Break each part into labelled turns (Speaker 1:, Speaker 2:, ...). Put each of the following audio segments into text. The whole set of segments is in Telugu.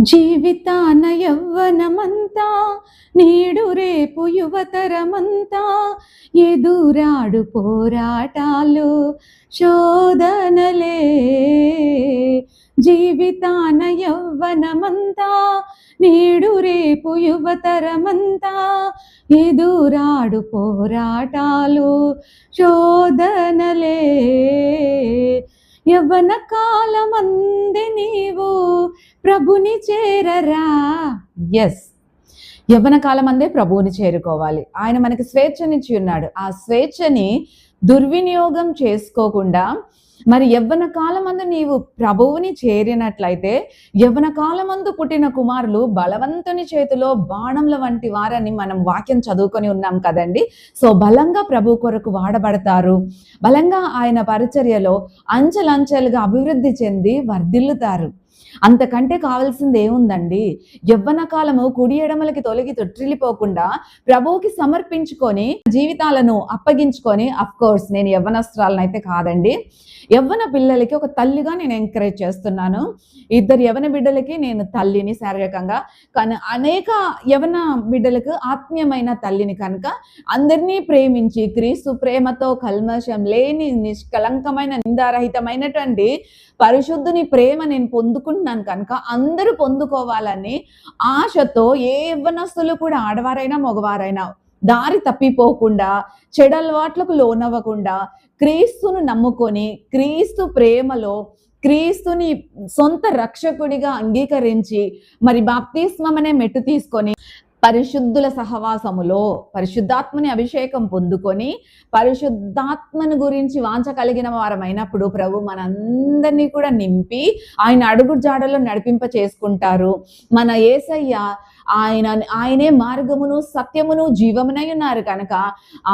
Speaker 1: జీవితాన యవ్వనమంతా నేడు రేపు యువతరమంతా ఎదురాడు పోరాటాలు శోధనలే. జీవితాన యవ్వనమంతా నేడు రేపు యువతరమంతా ఎదురాడు పోరాటాలు శోధనలే. యవ్వన కాలమంది నీవు ప్రభుని చేరరా. ఎస్, యవ్వన కాలం అందే ప్రభువుని చేరుకోవాలి. ఆయన మనకి స్వేచ్ఛనిచ్చి ఉన్నాడు. ఆ స్వేచ్ఛని దుర్వినియోగం చేసుకోకుండా మరి యవ్వన కాలమందు నీవు ప్రభువుని చేరినట్లయితే, యవ్వన కాలమందు పుట్టిన కుమారులు బలవంతుని చేతిలో బాణంల వంటి వారని మనం వాక్యం చదువుకొని ఉన్నాం కదండి. సో బలంగా ప్రభు కొరకు వాడబడతారు. బలంగా ఆయన పరిచర్యలో అంచెలంచెలుగా అభివృద్ధి చెంది వర్ధిల్లుతారు. అంతకంటే కావాల్సింది ఏముందండి? యవ్వన కాలము కుడి ఎడమలకి తొలగి తొట్టిల్లిపోకుండా ప్రభువుకి సమర్పించుకొని జీవితాలను అప్పగించుకొని, అఫ్ కోర్స్ నేను యవ్వనస్త్రాలను అయితే కాదండి, యవ్వన పిల్లలకి ఒక తల్లిగా నేను ఎంకరేజ్ చేస్తున్నాను. ఇద్దరు యవ్వన బిడ్డలకి నేను తల్లిని శారీరకంగా, కానీ అనేక యవ్వన బిడ్డలకు ఆత్మీయమైన తల్లిని కనుక అందరినీ ప్రేమించి క్రీస్తు ప్రేమతో కల్మషం లేని నిష్కలంకమైన నిందారహితమైనటువంటి పరిశుద్ధుని ప్రేమ నేను పొందుకుంటున్నాను కనుక అందరూ పొందుకోవాలని ఆశతో ఏ యవ్వనస్తులు కూడా ఆడవారైనా మగవారైనా దారి తప్పిపోకుండా, చెడలవాట్లకు లోనవ్వకుండా, క్రీస్తును నమ్ముకొని క్రీస్తు ప్రేమలో క్రీస్తుని సొంత రక్షకుడిగా అంగీకరించి మరి బాప్తిస్మం అనే మెట్టు తీసుకొని పరిశుద్ధుల సహవాసములో పరిశుద్ధాత్మని అభిషేకం పొందుకొని పరిశుద్ధాత్మను గురించి వాంఛ కలిగిన వారమైనప్పుడు ప్రభు మనందరినీ కూడా నింపి ఆయన అడుగు జాడలో నడిపింప చేసుకుంటారు. మన యేసయ్య ఆయనే మార్గమును సత్యమును జీవమునై ఉన్నారు కనుక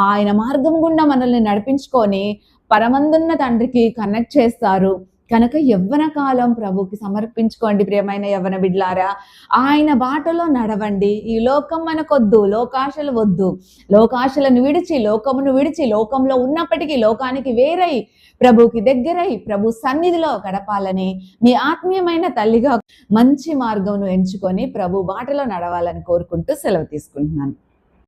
Speaker 1: ఆయన మార్గం గుండా మనల్ని నడిపించుకొని పరమందున్న తండ్రికి కనెక్ట్ చేస్తారు. కనుక యవ్వన కాలం ప్రభుకి సమర్పించుకోండి ప్రియమైన యవ్వన బిడ్లారా. ఆయన బాటలో నడవండి. ఈ లోకం మనకొద్దు, లోకాశలు వద్దు. లోకాశలను విడిచి, లోకమును విడిచి, లోకంలో ఉన్నప్పటికీ లోకానికి వేరై ప్రభుకి దగ్గరై ప్రభు సన్నిధిలో గడపాలని మీ ఆత్మీయమైన తల్లిగా మంచి మార్గమును ఎంచుకొని ప్రభు బాటలో నడవాలని కోరుకుంటూ సెలవు తీసుకుంటున్నాను.